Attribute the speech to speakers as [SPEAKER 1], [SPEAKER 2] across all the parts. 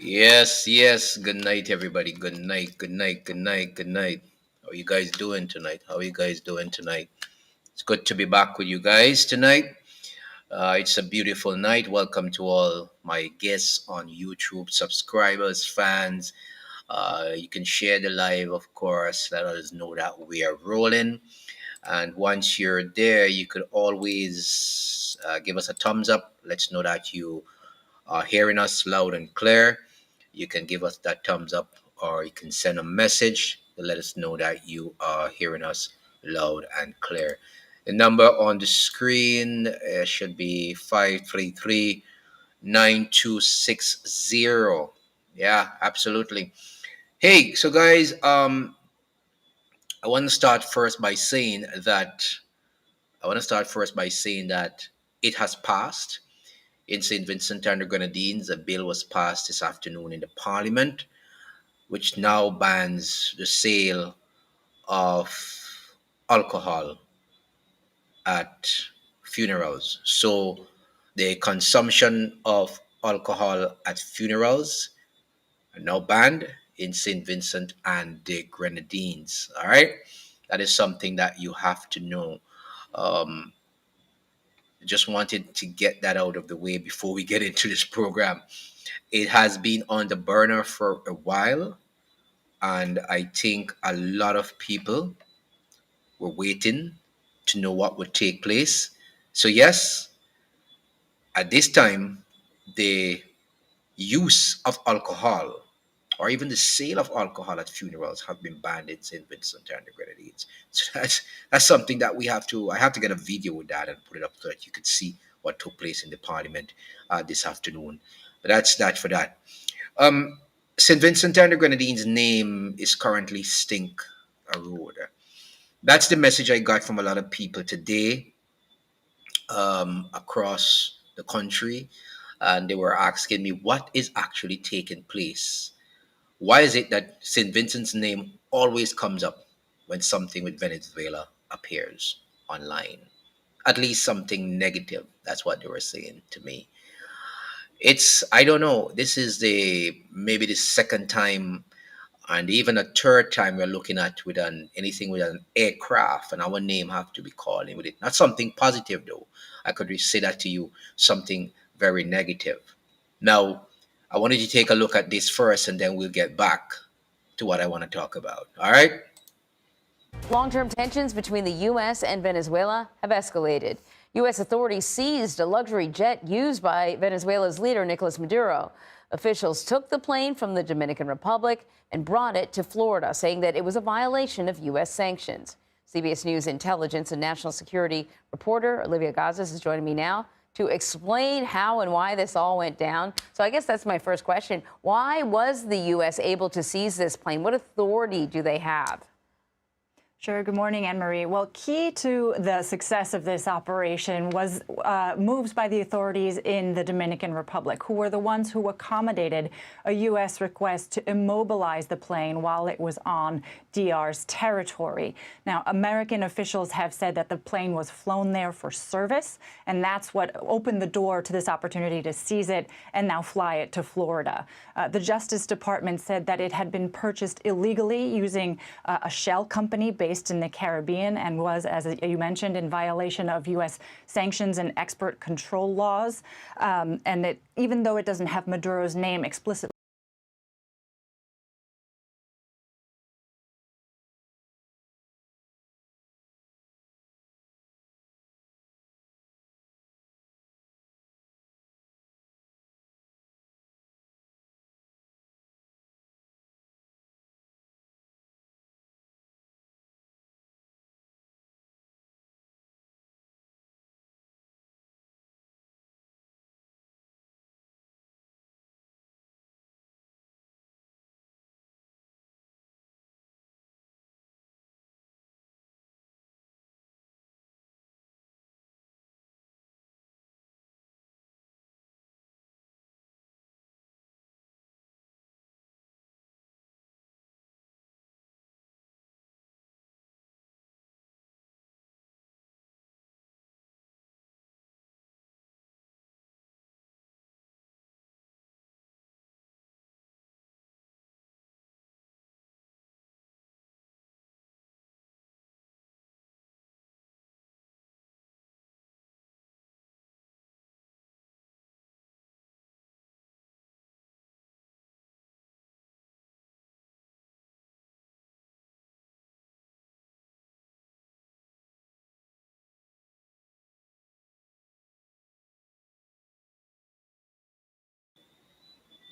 [SPEAKER 1] Yes, yes. Good night, everybody. Good night, good night, good night, good night. How are you guys doing tonight? How are you guys doing tonight? It's good to be back with you guys tonight. It's a beautiful night. Welcome to all my guests on YouTube, subscribers, fans. You can share the live, of course. Let us know that we are rolling. And once you're there, you could always give us a thumbs up. Let's know that you are hearing us loud and clear. You can give us that thumbs up or you can send a message to let us know that you are hearing us loud and clear. The number on the screen should be 533-9260. Yeah, absolutely. Hey, so guys, I want to start first by saying that it has passed in St. Vincent and the Grenadines. A bill was passed this afternoon in the Parliament which now bans the sale of alcohol at funerals. So the consumption of alcohol at funerals are now banned in St. Vincent and the Grenadines. All right. That is something that you have to know. Um, just wanted to get that out of the way before we get into this program. It has been on the burner for a while, and I think a lot of people were waiting to know what would take place. So, yes, at this time, the use of alcohol or even the sale of alcohol at funerals have been banned in St. Vincent and the Grenadines. So that's something that I have to get a video with that and put it up so that you could see what took place in the Parliament this afternoon. But that's that for that. Um, St. Vincent and the Grenadines' name is currently Stink a Road. That's the message I got from a lot of people today across the country. And they were asking me what is actually taking place. Why is it that St. Vincent's name always comes up when something with Venezuela appears online? At least something negative. That's what they were saying to me. I don't know. This is maybe the second time and even a third time we're looking at with anything with an aircraft and our name have to be called in with it. Not something positive though. I could say that to you, something very negative. Now, I wanted you to take a look at this first and then we'll get back to what I want to talk about. All right?
[SPEAKER 2] Long-term tensions between the U.S. and Venezuela have escalated. U.S. authorities seized a luxury jet used by Venezuela's leader, Nicolas Maduro. Officials took the plane from the Dominican Republic and brought it to Florida, saying that it was a violation of U.S. sanctions. CBS News intelligence and national security reporter Olivia Gazas is joining me now to explain how and why this all went down. So I guess that's my first question. Why was the U.S. able to seize this plane? What authority do they have?
[SPEAKER 3] Sure. Good morning, Anne-Marie. Well, key to the success of this operation was moves by the authorities in the Dominican Republic, who were the ones who accommodated a U.S. request to immobilize the plane while it was on DR's territory. Now, American officials have said that the plane was flown there for service, and that's what opened the door to this opportunity to seize it and now fly it to Florida. The Justice Department said that it had been purchased illegally using a shell company based in the Caribbean and was, as you mentioned, in violation of U.S. sanctions and export control laws. And even though it doesn't have Maduro's name explicitly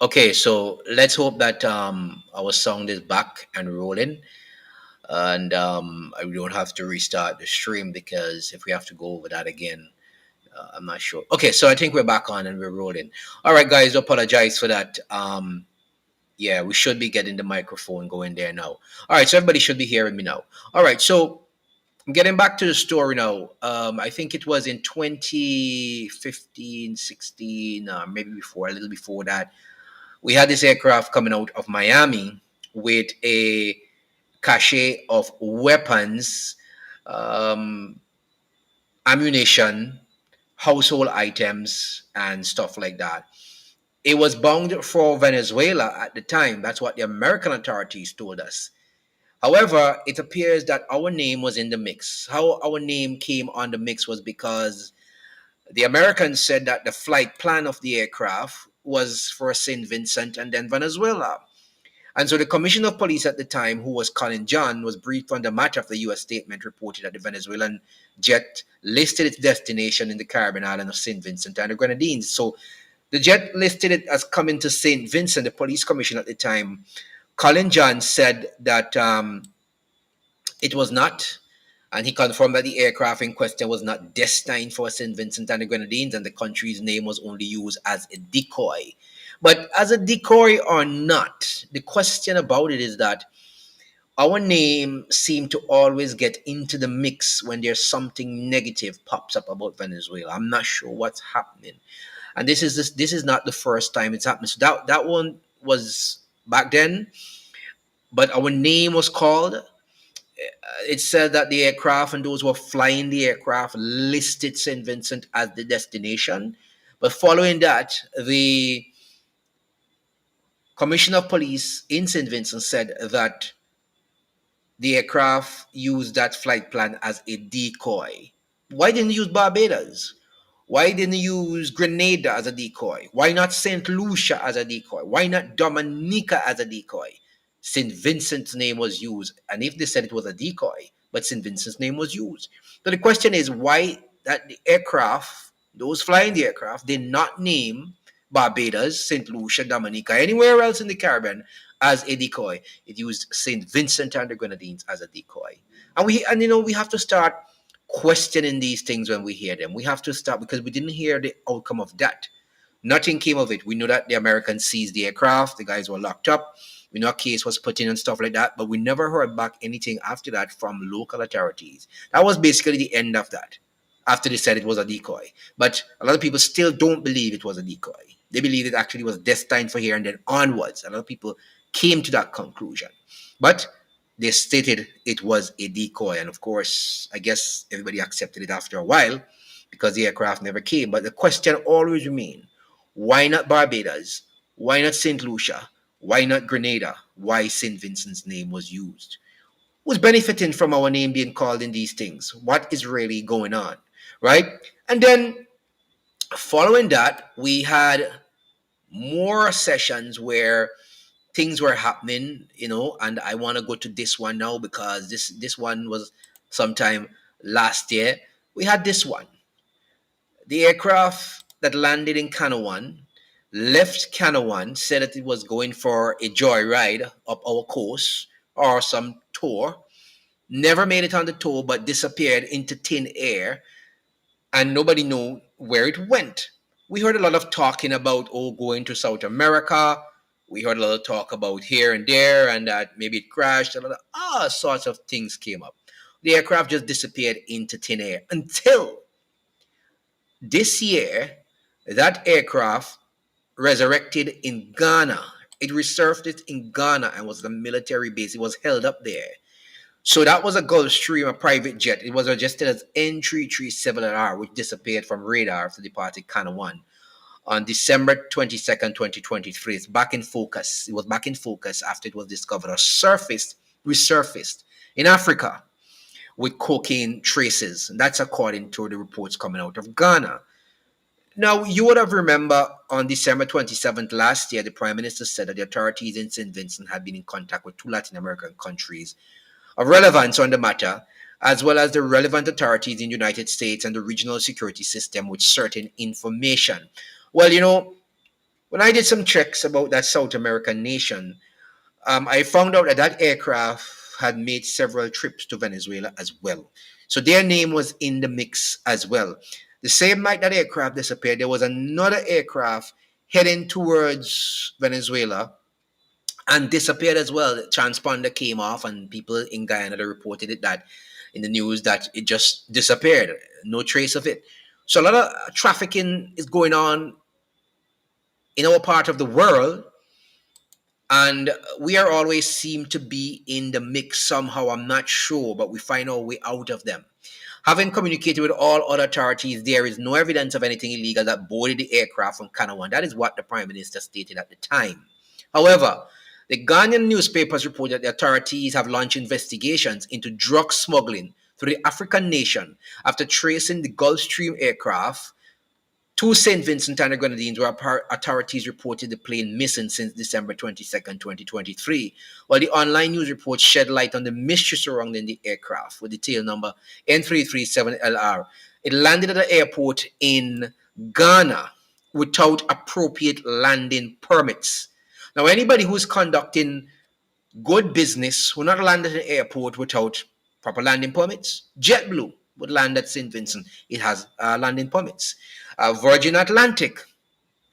[SPEAKER 1] Okay, so let's hope that our sound is back and rolling, and I don't have to restart the stream, because if we have to go over that again, I'm not sure. Okay, so I think we're back on and we're rolling. All right, guys, apologize for that. Yeah, we should be getting the microphone going there now. All right, so everybody should be hearing me now. All right, so getting back to the story now. I think it was in 2015, 16, maybe before, a little before that. We had this aircraft coming out of Miami with a cache of weapons, um, ammunition, household items, and stuff like that. It was bound for Venezuela at the time. That's what the American authorities told us. However, it appears that our name was in the mix. How our name came on the mix was because the Americans said that the flight plan of the aircraft was for St. Vincent and then Venezuela. And so the commissioner of police at the time, who was Colin John, was briefed on the matter of the U.S. statement reported that the Venezuelan jet listed its destination in the Caribbean island of St. Vincent and the Grenadines. So the jet listed it as coming to St. Vincent. The police commissioner at the time, Colin John, said that it was not, and he confirmed that the aircraft in question was not destined for St. Vincent and the Grenadines, and the country's name was only used as a decoy. But as a decoy or not, the question about it is that our name seemed to always get into the mix when there's something negative pops up about Venezuela. I'm not sure what's happening, and this is not the first time it's happened. So that one was back then, but our name was called. It said that the aircraft and those who were flying the aircraft listed St. Vincent as the destination. But following that, the commissioner of police in St. Vincent said that the aircraft used that flight plan as a decoy. Why didn't you use Barbados? Why didn't you use Grenada as a decoy? Why not St. Lucia as a decoy? Why not Dominica as a decoy? St. Vincent's name was used. And if they said it was a decoy, but St. Vincent's name was used. So the question is why that the aircraft, those flying the aircraft, did not name Barbados, St. Lucia, Dominica, anywhere else in the Caribbean as a decoy. It used St. Vincent and the Grenadines as a decoy. And we have to start questioning these things when we hear them. We have to stop, because we didn't hear the outcome of that. Nothing came of it. We know that the Americans seized the aircraft, the guys were locked up. We know a case was put in and stuff like that, but we never heard back anything after that from local authorities. That was basically the end of that, after they said it was a decoy. But a lot of people still don't believe it was a decoy. They believe it actually was destined for here and then onwards. A lot of people came to that conclusion. But they stated it was a decoy. And of course, I guess everybody accepted it after a while because the aircraft never came. But the question always remained, why not Barbados? Why not St. Lucia? Why not Grenada? Why St. Vincent's name was used? Who's benefiting from our name being called in these things? What is really going on? Right? And then following that, we had more sessions where things were happening, and I want to go to this one now because this one was sometime last year. We had this one. The aircraft that landed in Canawan left Canawan, said that it was going for a joyride up our coast or some tour, never made it on the tour but disappeared into thin air, and nobody knew where it went. We heard a lot of talking about going to South America. We heard a lot of talk about here and there, and that maybe it crashed. A lot of all sorts of things came up. The aircraft just disappeared into thin air until this year. That aircraft resurrected in Ghana. It resurfaced in Ghana and was a military base. It was held up there. So that was a Gulfstream, a private jet. It was registered as N337R, which disappeared from radar after departing Canawan on December 22nd, 2023. It's back in focus. It was back in focus after it was discovered or resurfaced in Africa with cocaine traces. And that's according to the reports coming out of Ghana. Now, you would have remember on December 27th last year, the Prime Minister said that the authorities in St. Vincent had been in contact with two Latin American countries of relevance on the matter, as well as the relevant authorities in the United States and the regional security system with certain information. Well, When I did some checks about that South American nation, I found out that that aircraft had made several trips to Venezuela as well. So their name was in the mix as well. The same night that aircraft disappeared, there was another aircraft heading towards Venezuela and disappeared as well. The transponder came off, and people in Guyana reported it that in the news that it just disappeared, no trace of it. So a lot of trafficking is going on in our part of the world, and we are always seem to be in the mix somehow. I'm not sure, but we find our way out of them. Having communicated with all other authorities, there is no evidence of anything illegal that boarded the aircraft from Kanawan. That is what the Prime Minister stated at the time. However, the Ghanaian newspapers report that the authorities have launched investigations into drug smuggling through the African nation after tracing the Gulfstream aircraft to St. Vincent and the Grenadines, where authorities reported the plane missing since December 22nd, 2023, while the online news reports shed light on the mystery surrounding the aircraft with the tail number N337LR. It landed at the airport in Ghana without appropriate landing permits. Now, anybody who's conducting good business will not land at an airport without proper landing permits. JetBlue would land at St. Vincent. It has landing permits. Virgin Atlantic,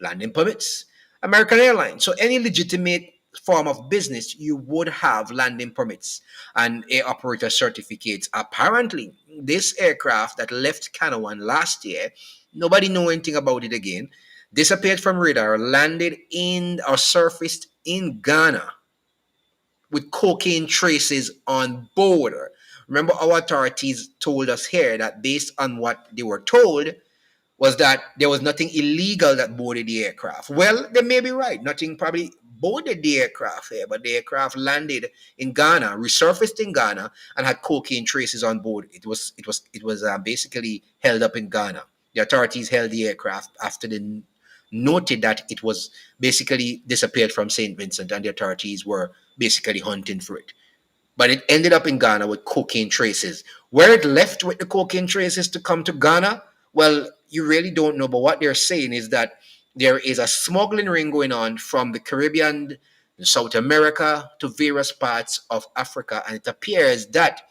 [SPEAKER 1] landing permits. American Airlines. So any legitimate form of business, you would have landing permits and air operator certificates. Apparently, this aircraft that left Kanawan last year, nobody knew anything about it again, disappeared from radar, landed in or surfaced in Ghana with cocaine traces on board. Remember, our authorities told us here that based on what they were told, was that there was nothing illegal that boarded the aircraft. Well, they may be right. Nothing probably boarded the aircraft here, but the aircraft landed in Ghana, resurfaced in Ghana, and had cocaine traces on board. It was basically held up in Ghana. The authorities held the aircraft after they noted that it was basically disappeared from St. Vincent, and the authorities were basically hunting for it. But it ended up in Ghana with cocaine traces. Where it left with the cocaine traces to come to Ghana, well, you really don't know. But what they're saying is that there is a smuggling ring going on from the Caribbean, South America, to various parts of Africa. And it appears that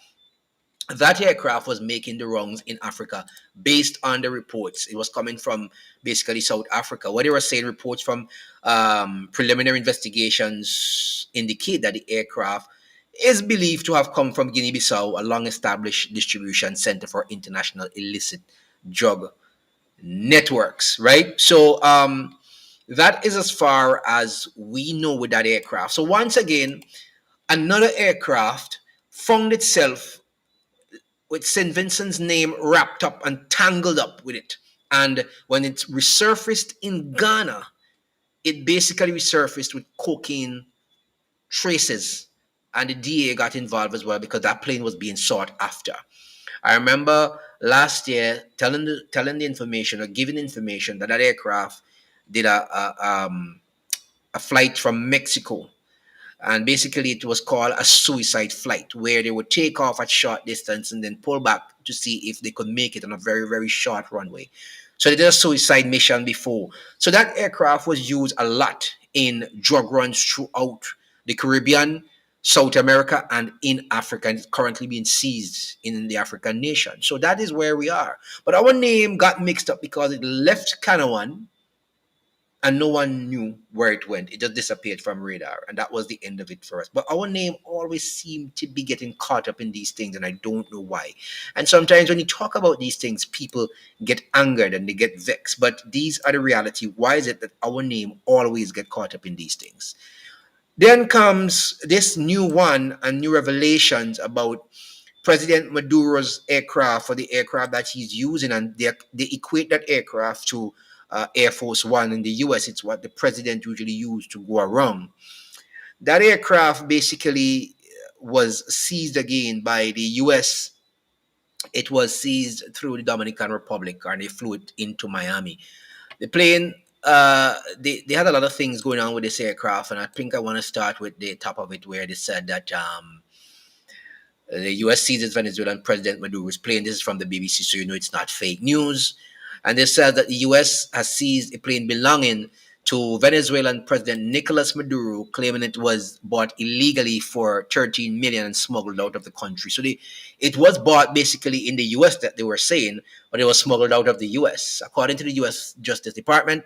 [SPEAKER 1] that aircraft was making the rounds in Africa based on the reports. It was coming from basically South Africa. What they were saying, reports from preliminary investigations indicate that the aircraft is believed to have come from Guinea-Bissau, a long-established distribution center for international illicit drug networks, right? So that is as far as we know with that aircraft. So once again, another aircraft found itself with St. Vincent's name wrapped up and tangled up with it. And when it resurfaced in Ghana, it basically resurfaced with cocaine traces. And the DA got involved as well because that plane was being sought after. I remember last year telling the information or giving information that that aircraft did a flight from Mexico, and basically it was called a suicide flight, where they would take off at short distance and then pull back to see if they could make it on a very, very short runway. So they did a suicide mission before. So that aircraft was used a lot in drug runs throughout the Caribbean, South America, and in Africa. And it's currently being seized in the African nation. So that is where we are. But our name got mixed up because it left Kanawan and no one knew where it went. It just disappeared from radar, and that was the end of it for us. But our name always seemed to be getting caught up in these things, and I don't know why. And sometimes when you talk about these things, people get angered and they get vexed. But these are the reality. Why is it that our name always get caught up in these things? Then comes this new one and new revelations about President Maduro's aircraft, or the aircraft that he's using, and they equate that aircraft to Air Force One in the US. It's what the president usually used to go around. That aircraft basically was seized again by the US. It was seized through the Dominican Republic, and they flew it into Miami. The plane, they had a lot of things going on with this aircraft, and I think I want to start with the top of it, where they said that the US seizes Venezuelan President Maduro's plane. This is from the BBC, so you know it's not fake news. And they said that the US has seized a plane belonging to Venezuelan President Nicolas Maduro, claiming it was bought illegally for 13 million and smuggled out of the country. So it was bought basically in the US, that they were saying, but it was smuggled out of the US. According to the US Justice Department,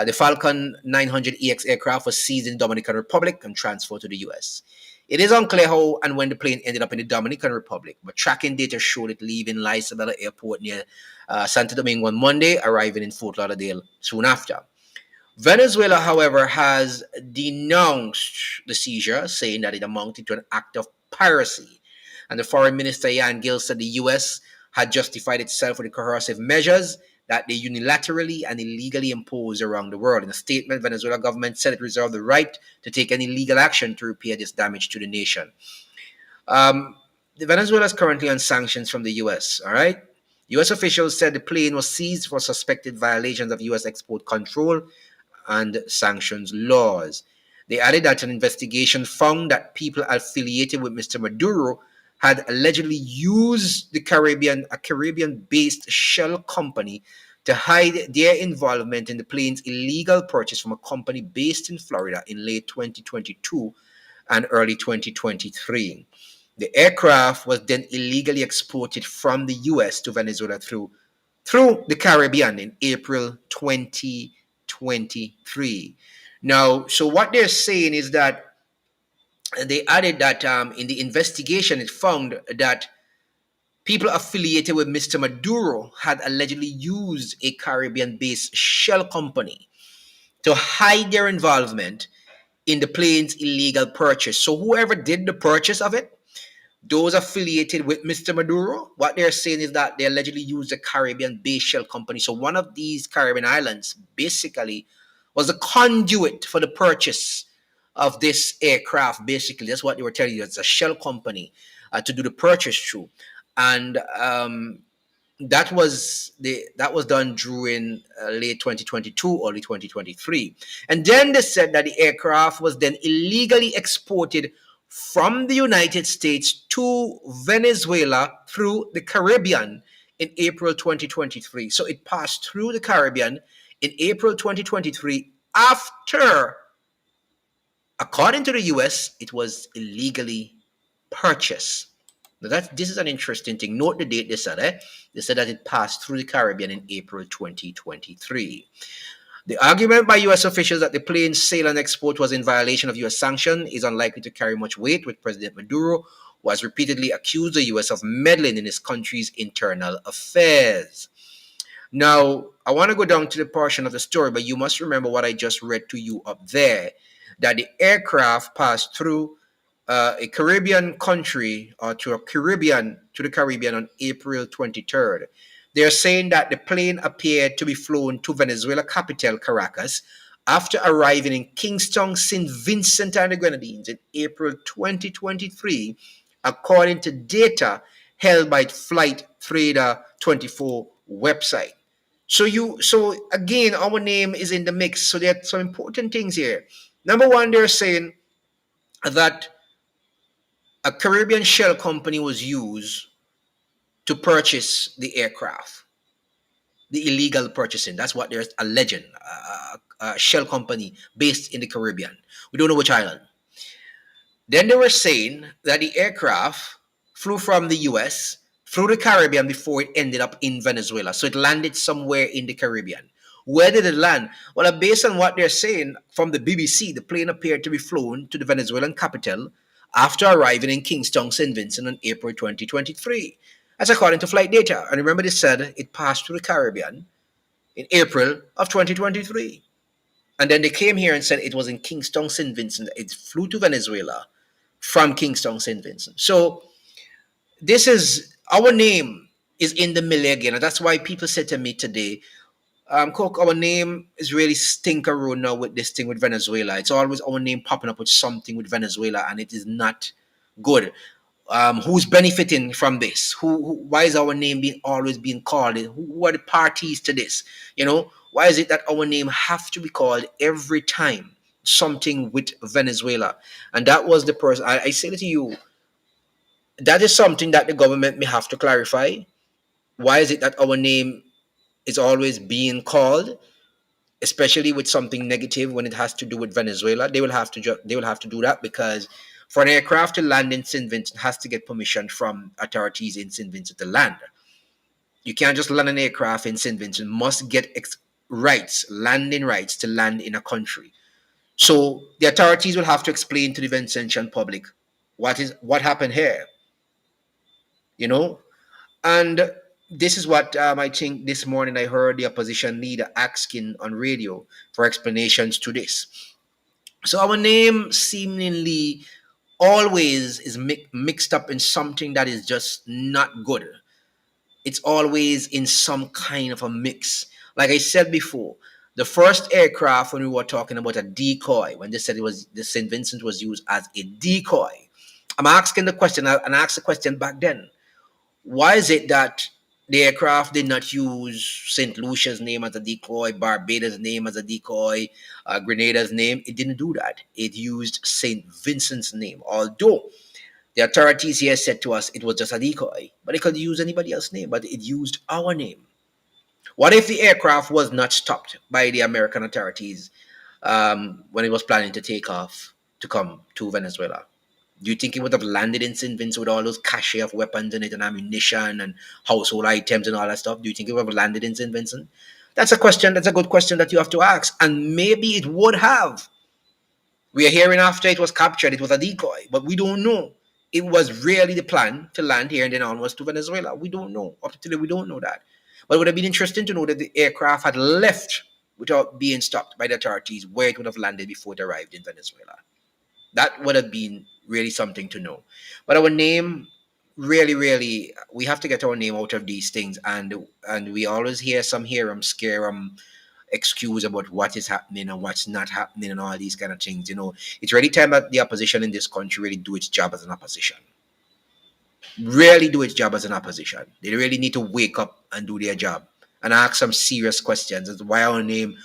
[SPEAKER 1] the Falcon 900EX aircraft was seized in the Dominican Republic and transferred to the US. It is unclear how and when the plane ended up in the Dominican Republic, but tracking data showed it leaving La Isabela Airport near Santo Domingo on Monday, arriving in Fort Lauderdale soon after. Venezuela, however, has denounced the seizure, saying that it amounted to an act of piracy. And the foreign minister, Jan Gill, said the U.S. had justified itself with the coercive measures that they unilaterally and illegally impose around the world. In a statement, Venezuela government said it reserved the right to take any legal action to repair this damage to the nation. Venezuela is currently on sanctions from the U.S., all right? U.S. officials said the plane was seized for suspected violations of U.S. export control and sanctions laws. They added that an investigation found that people affiliated with Mr. Maduro had allegedly used a Caribbean-based shell company to hide their involvement in the plane's illegal purchase from a company based in Florida in late 2022 and early 2023. The aircraft was then illegally exported from the US to Venezuela through the Caribbean in April 2023. Now, so what they're saying is that they added that in the investigation, it found that people affiliated with Mr. Maduro had allegedly used a Caribbean based shell company to hide their involvement in the plane's illegal purchase. So, whoever did the purchase of it, those affiliated with Mr. Maduro, what they're saying is that they allegedly used a Caribbean-based shell company. So one of these Caribbean islands basically was a conduit for the purchase of this aircraft. Basically, that's what they were telling you. It's a shell company to do the purchase through, and that was done during late 2022, early 2023, and then they said that the aircraft was then illegally exported from the United States to Venezuela through the Caribbean in April 2023. So it passed through the Caribbean in April 2023 after, according to the US, it was illegally purchased. Now this is an interesting thing. Note the date they said. They said that it passed through the Caribbean in April 2023. The argument by U.S. officials that the plane's sale and export was in violation of U.S. sanction is unlikely to carry much weight with President Maduro, who has repeatedly accused the U.S. of meddling in his country's internal affairs. Now, I want to go down to the portion of the story, but you must remember what I just read to you up there, that the aircraft passed through a Caribbean country or to the Caribbean on April 23rd. They're saying that the plane appeared to be flown to Venezuela capital Caracas after arriving in Kingston, St. Vincent and the Grenadines in April 2023, according to data held by Flight Trader 24 website. So again, our name is in the mix. So there are some important things here. Number one, they're saying that a Caribbean shell company was used to purchase the aircraft. The illegal purchasing. That's what there's a legend. A shell company based in the Caribbean. We don't know which island. Then they were saying that the aircraft flew from the US through the Caribbean before it ended up in Venezuela. So it landed somewhere in the Caribbean. Where did it land? Well, based on what they're saying from the BBC, the plane appeared to be flown to the Venezuelan capital after arriving in Kingston, St. Vincent on April 2023. That's according to flight data. And remember, they said it passed through the Caribbean in April of 2023. And then they came here and said it was in Kingston, St. Vincent. It flew to Venezuela from Kingston, St. Vincent. So this is, our name is in the middle again. And that's why people said to me today, Coke, our name is really stinker road now with this thing with Venezuela. It's always our name popping up with something with Venezuela, and it is not good. Who's benefiting from this? Why is our name always being called? Who are the parties to this? You know, why is it that our name have to be called every time something with Venezuela? And that was the person. I say to you, that is something that the government may have to clarify. Why is it that our name is always being called especially with something negative when it has to do with Venezuela. They will have to they will have to do that, because for an aircraft to land in St. Vincent has to get permission from authorities in St. Vincent to land. You can't just land an aircraft in St. Vincent. Must get rights, landing rights to land in a country. So the authorities will have to explain to the Vincentian public what happened here. You know, and this is what I think this morning I heard the opposition leader asking on radio for explanations to this. So our name seemingly always is mixed up in something that is just not good. It's always in some kind of a mix. Like I said before, the first aircraft, when we were talking about a decoy, when they said it was the St. Vincent was used as a decoy, I'm asking the question, and I asked the question back then, why is it that the aircraft did not use St. Lucia's name as a decoy, Barbados' name as a decoy, Grenada's name? It didn't do that. It used St. Vincent's name, although the authorities here said to us it was just a decoy, but it could use anybody else's name, but it used our name. What if the aircraft was not stopped by the American authorities when it was planning to take off to come to Venezuela? Do you think it would have landed in St. Vincent with all those cache of weapons in it and ammunition and household items and all that stuff? Do you think it would have landed in St. Vincent? That's a question. That's a good question that you have to ask. And maybe it would have. We are hearing after it was captured, it was a decoy, but we don't know. It was really the plan to land here and then onwards to Venezuela. We don't know. Up to today, we don't know that. But it would have been interesting to know that the aircraft had left without being stopped by the authorities, where it would have landed before it arrived in Venezuela. That would have been really something to know. But our name, really, really, we have to get our name out of these things, and we always hear some scare excuse about what is happening and what's not happening and all these kind of things. It's really time that the opposition in this country really do its job as an opposition. Really do its job as an opposition. They really need to wake up and do their job and ask some serious questions as to why our name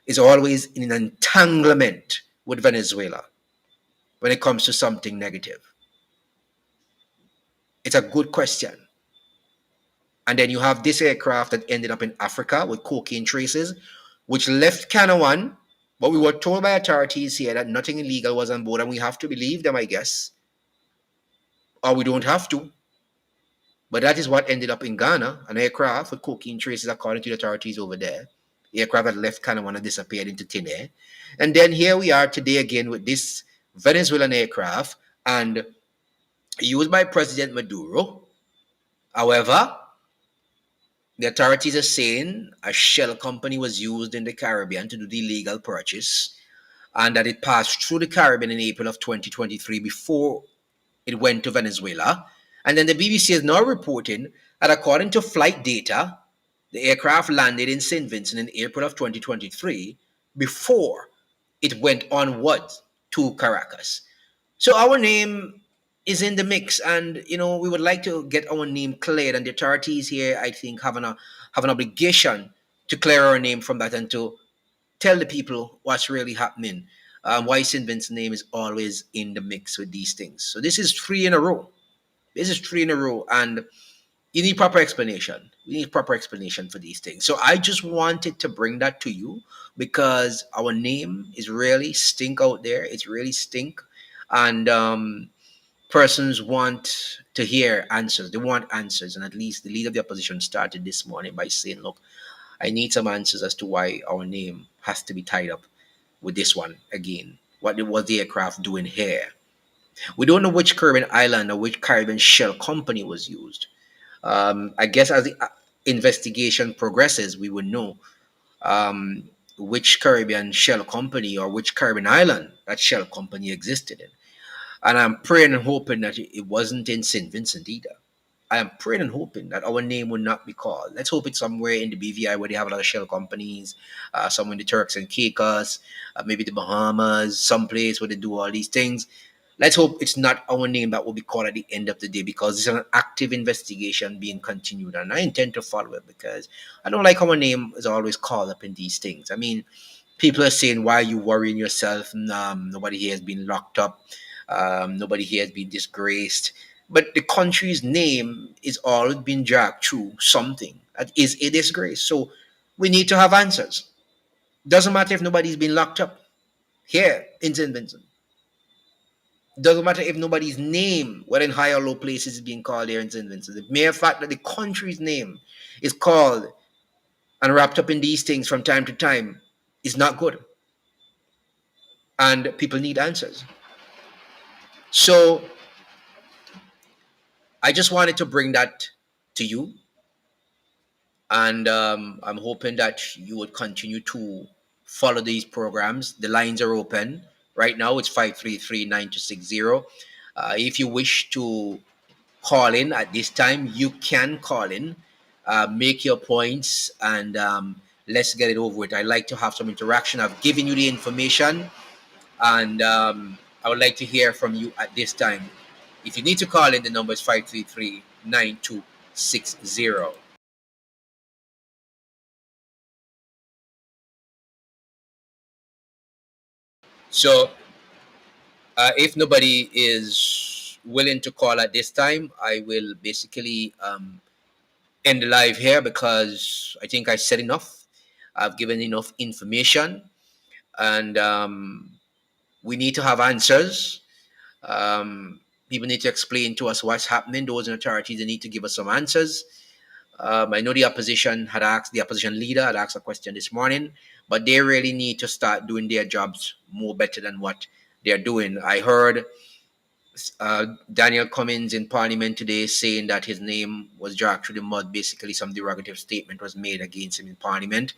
[SPEAKER 1] is always in an entanglement with Venezuela when it comes to something negative. It's a good question. And then you have this aircraft that ended up in Africa with cocaine traces, which left Canawan. But we were told by authorities here that nothing illegal was on board, and we have to believe them, I guess. Or we don't have to. But that is what ended up in Ghana, an aircraft with cocaine traces, according to the authorities over there. The aircraft that left Canawan and disappeared into thin air. And then here we are today again with this Venezuelan aircraft, and used by President Maduro. However, the authorities are saying a shell company was used in the Caribbean to do the illegal purchase, and that it passed through the Caribbean in April of 2023 before it went to Venezuela. And then the BBC is now reporting that according to flight data, the aircraft landed in St. Vincent in April of 2023 before it went onward to Caracas. So our name is in the mix, and we would like to get our name cleared, and the authorities here, I think, have an obligation to clear our name from that and to tell the people what's really happening, why St. Vincent's name is always in the mix with these things. So this is three in a row. And you need proper explanation. We need proper explanation for these things. So I just wanted to bring that to you, because our name is really stink out there. It's really stink. And persons want to hear answers. They want answers. And at least the leader of the opposition started this morning by saying, look, I need some answers as to why our name has to be tied up with this one again. What was the aircraft doing here? We don't know which Caribbean island or which Caribbean shell company was used. I guess as the investigation progresses, we would know which Caribbean shell company or which Caribbean island that shell company existed in. And I'm praying and hoping that it wasn't in St. Vincent either. I am praying and hoping that our name will not be called. Let's hope it's somewhere in the BVI where they have a lot of shell companies, somewhere in the Turks and Caicos, maybe the Bahamas, someplace where they do all these things. Let's hope it's not our name that will be called at the end of the day, because it's an active investigation being continued. And I intend to follow it, because I don't like how our name is always called up in these things. I mean, people are saying, why are you worrying yourself? Nobody here has been locked up. Nobody here has been disgraced. But the country's name is always been dragged through something that is a disgrace. So we need to have answers. Doesn't matter if nobody's been locked up here in St. Vincent. Doesn't matter if nobody's name, whether in high or low places, is being called here in St. Vincent. The mere fact that the country's name is called and wrapped up in these things from time to time is not good. And people need answers. So I just wanted to bring that to you. And I'm hoping that you would continue to follow these programs. The lines are open. Right now, it's 533-9260. If you wish to call in at this time, you can call in, make your points, and let's get it over with. I'd like to have some interaction. I've given you the information, and I would like to hear from you at this time. If you need to call in, the number is 533-9260. So, if nobody is willing to call at this time, I will basically end the live here because I think I said enough. I've given enough information, and we need to have answers. People need to explain to us what's happening. Those in authorities, they need to give us some answers. I know the opposition the opposition leader had asked a question this morning, but they really need to start doing their jobs more better than what they're doing. I heard Daniel Cummins in Parliament today saying that his name was dragged through the mud. Basically, some derogative statement was made against him in Parliament.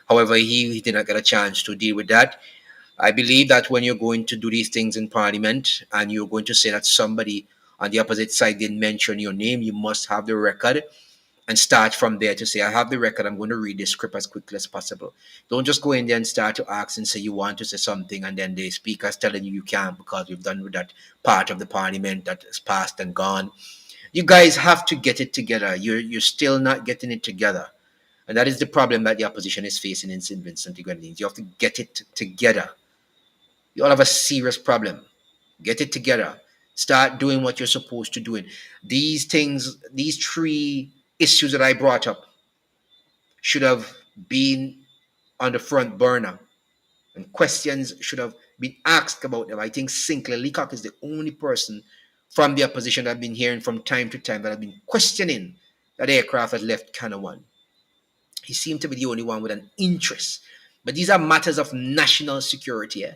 [SPEAKER 1] However, he did not get a chance to deal with that. I believe that when you're going to do these things in Parliament and you're going to say that somebody on the opposite side didn't mention your name, you must have the record and start from there to say, I have the record, I'm going to read the script as quickly as possible. Don't just go in there and start to ask and say you want to say something and then the speaker's telling you you can't because you've done with that part of the parliament that is passed and gone. You guys have to get it together. You're still not getting it together. And that is the problem that the opposition is facing in St. Vincent and Grenadines. You have to get it together. You all have a serious problem. Get it together. Start doing what you're supposed to do. These things, these three issues that I brought up should have been on the front burner and questions should have been asked about them. I think Sinclair Leacock is the only person from the opposition that I've been hearing from time to time that have been questioning that aircraft had left Canada 1. He seemed to be the only one with an interest. But these are matters of national security. Eh?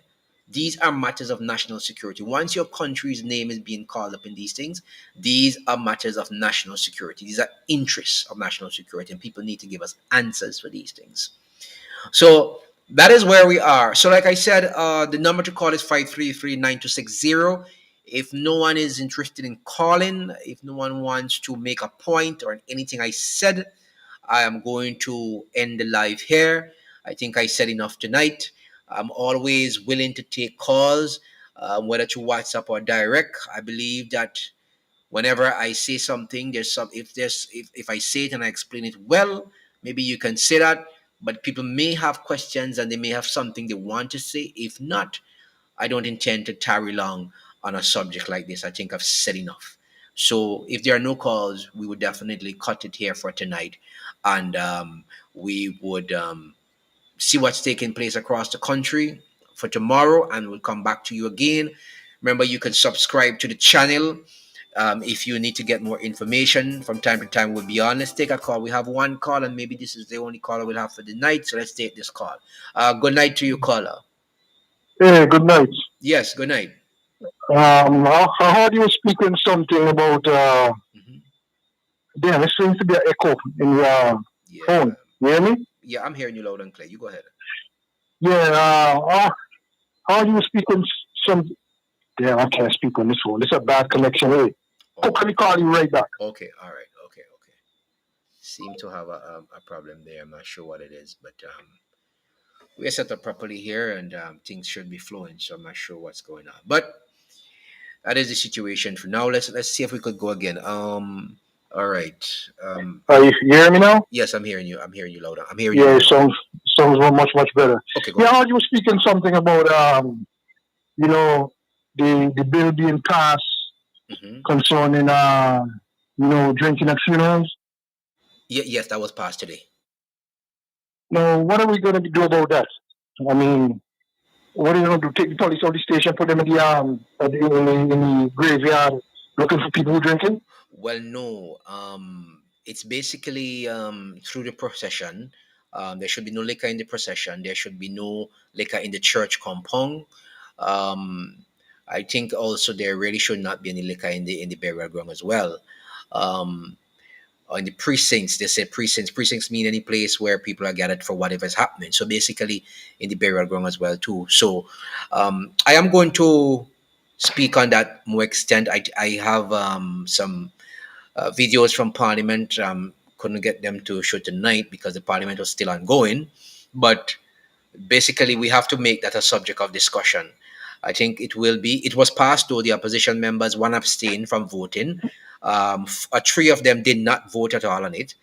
[SPEAKER 1] These are matters of national security. Once your country's name is being called up in these things, these are matters of national security. These are interests of national security, and people need to give us answers for these things. So that is where we are. So, like I said, the number to call is 533-9260. If no one is interested in calling, if no one wants to make a point or anything I said, I am going to end the live here. I think I said enough tonight. I'm always willing to take calls, whether to WhatsApp or direct. I believe that whenever I say something, if I say it and I explain it well, maybe you can say that. But people may have questions and they may have something they want to say. If not, I don't intend to tarry long on a subject like this. I think I've said enough. So if there are no calls, we would definitely cut it here for tonight, and we would see what's taking place across the country for tomorrow, and we'll come back to you again. Remember, you can subscribe to the channel. If you need to get more information from time to time, we'll be on. Let's take a call. We have one call, and maybe this is the only caller we'll have for the night. So let's take this call. Good night to you, caller.
[SPEAKER 4] Hey, good night.
[SPEAKER 1] Yes, good night.
[SPEAKER 4] I heard you were speaking something about. Damn, it seems to be an echo in your phone. You hear me?
[SPEAKER 1] Yeah, I'm hearing you loud and clear. You go ahead.
[SPEAKER 4] Yeah. How you were speaking some? Damn, I can't speak on this one. This is a bad connection. Hey, let me call you right back.
[SPEAKER 1] Okay. All right. Okay. Seem to have a problem there. I'm not sure what it is, but we're set up properly here, and things should be flowing. So I'm not sure what's going on, but that is the situation for now. Let's see if we could go again. All right.
[SPEAKER 4] You hear me now?
[SPEAKER 1] Yes, I'm hearing you. I'm hearing you louder. I'm hearing you.
[SPEAKER 4] Yeah, sounds much better.
[SPEAKER 1] Okay.
[SPEAKER 4] Yeah, how you were speaking something about the bill being passed concerning drinking at funerals.
[SPEAKER 1] Yes, that was passed today.
[SPEAKER 4] Now, what are we going to do about that? I mean, what are you going to do? Take the police out of the station, put them in the graveyard, looking for people who drinking?
[SPEAKER 1] Well, no. It's basically through the procession. There should be no liquor in the procession. There should be no liquor in the church compound. Um, I think also there really should not be any liquor in the burial ground as well. Um, or in the precincts, they say precincts. Precincts mean any place where people are gathered for whatever's happening. So basically, in the burial ground as well too. So I am going to speak on that more extent. I have some videos from Parliament. Couldn't get them to show tonight because the Parliament was still ongoing. But basically, we have to make that a subject of discussion. I think it will be. It was passed, though the opposition members, one abstained from voting. Three of them did not vote at all on it.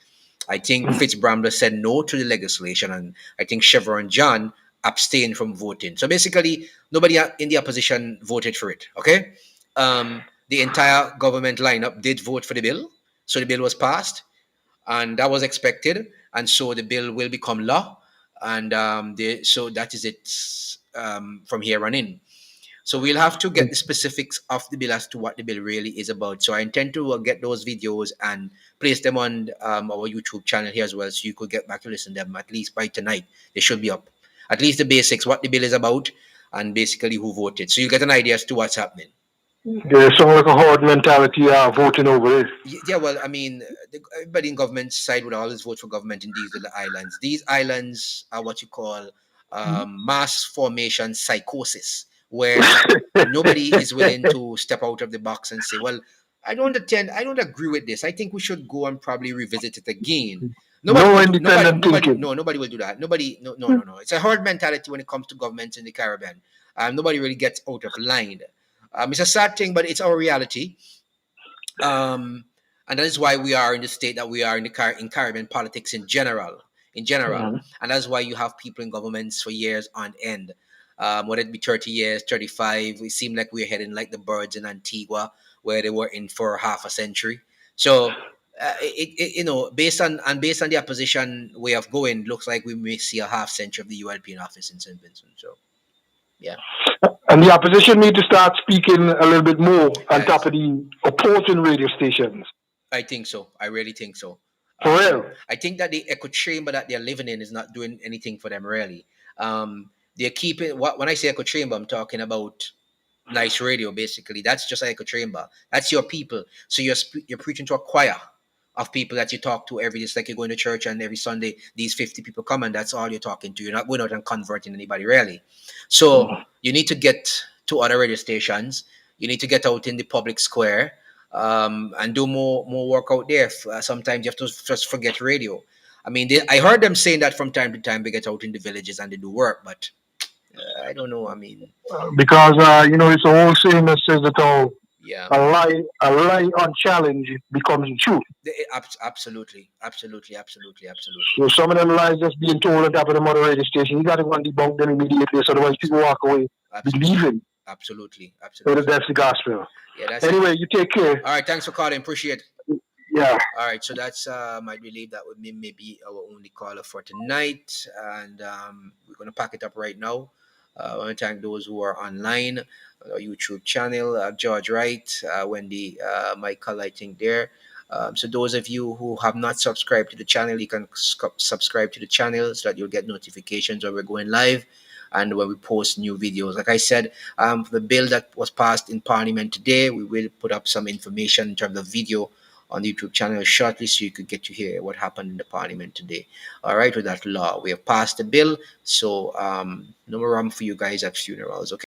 [SPEAKER 1] I think Fitzbramble said no to the legislation, and I think Chevron John abstained from voting. So basically, nobody in the opposition voted for it. Okay, the entire government lineup did vote for the bill, so the bill was passed, and that was expected, and so the bill will become law, and so that is it from here on in. So we'll have to get the specifics of the bill as to what the bill really is about. So I intend to get those videos and place them on our YouTube channel here as well, so you could get back to listen to them at least by tonight. They should be up. At least the basics, what the bill is about, and basically who voted. So you get an idea as to what's happening.
[SPEAKER 4] There's some like a horde mentality voting over it.
[SPEAKER 1] Yeah, well, I mean, everybody in government side would always vote for government in these little islands. These islands are what you call mass formation psychosis, where nobody is willing to step out of the box and say, "Well, I don't agree with this. I think we should go and probably revisit it again." Nobody
[SPEAKER 4] No
[SPEAKER 1] will do.
[SPEAKER 4] independent thinking.
[SPEAKER 1] No, nobody will do that. Nobody. No, no, no, no. It's a herd mentality when it comes to governments in the Caribbean. Nobody really gets out of line. It's a sad thing, but it's our reality. um, and that is why we are in the state that we are in in Caribbean politics in general. In general,
[SPEAKER 4] Mhm.
[SPEAKER 1] and that's why you have people in governments for years on end. Whether it be 30 years, 35, we seem like we're heading like the birds in Antigua, where they were in for half a century. So, based on the opposition way of going, looks like we may see a half century of the ULP in office in St. Vincent. So, yeah,
[SPEAKER 4] And the opposition need to start speaking a little bit more on top
[SPEAKER 1] yes.
[SPEAKER 4] of the opposing radio stations.
[SPEAKER 1] I think so. I really think so.
[SPEAKER 4] For real.
[SPEAKER 1] I think that the echo chamber that they're living in is not doing anything for them really. They're keeping when I say echo chamber, I'm talking about nice radio. Basically, that's just an echo chamber. That's your people. So you're preaching to a choir of people that you talk to every day. It's like you're going to church and every Sunday these 50 people come and that's all you're talking to. You're not going out and converting anybody really. So you need to get to other radio stations. You need to get out in the public square and do more work out there. Sometimes you have to just forget radio. I mean, I heard them saying that from time to time they get out in the villages and they do work, but I don't know. I mean,
[SPEAKER 4] Because it's a whole saying that says that
[SPEAKER 1] yeah,
[SPEAKER 4] a lie on challenge becomes the truth.
[SPEAKER 1] absolutely, absolutely, absolutely,
[SPEAKER 4] So
[SPEAKER 1] absolutely,
[SPEAKER 4] some of them lies just being told on top of the mother radio station, you got to go and debunk them immediately, so otherwise people walk away
[SPEAKER 1] absolutely,
[SPEAKER 4] believing
[SPEAKER 1] absolutely,
[SPEAKER 4] that
[SPEAKER 1] absolutely.
[SPEAKER 4] that's the gospel.
[SPEAKER 1] Yeah, that's it.
[SPEAKER 4] Anyway, you take care.
[SPEAKER 1] All right, thanks for calling. Appreciate it.
[SPEAKER 4] Yeah.
[SPEAKER 1] All right, so that's I believe that would be maybe our only caller for tonight, and we're gonna pack it up right now. I want to thank those who are online, on our YouTube channel, George Wright, Wendy, Michael, I think there. So those of you who have not subscribed to the channel, you can subscribe to the channel so that you'll get notifications when we're going live and when we post new videos. Like I said, the bill that was passed in Parliament today, we will put up some information in terms of video on the YouTube channel shortly so you could get to hear what happened in the Parliament today. All right, with that law, we have passed the bill, so no more room for you guys at funerals. Okay.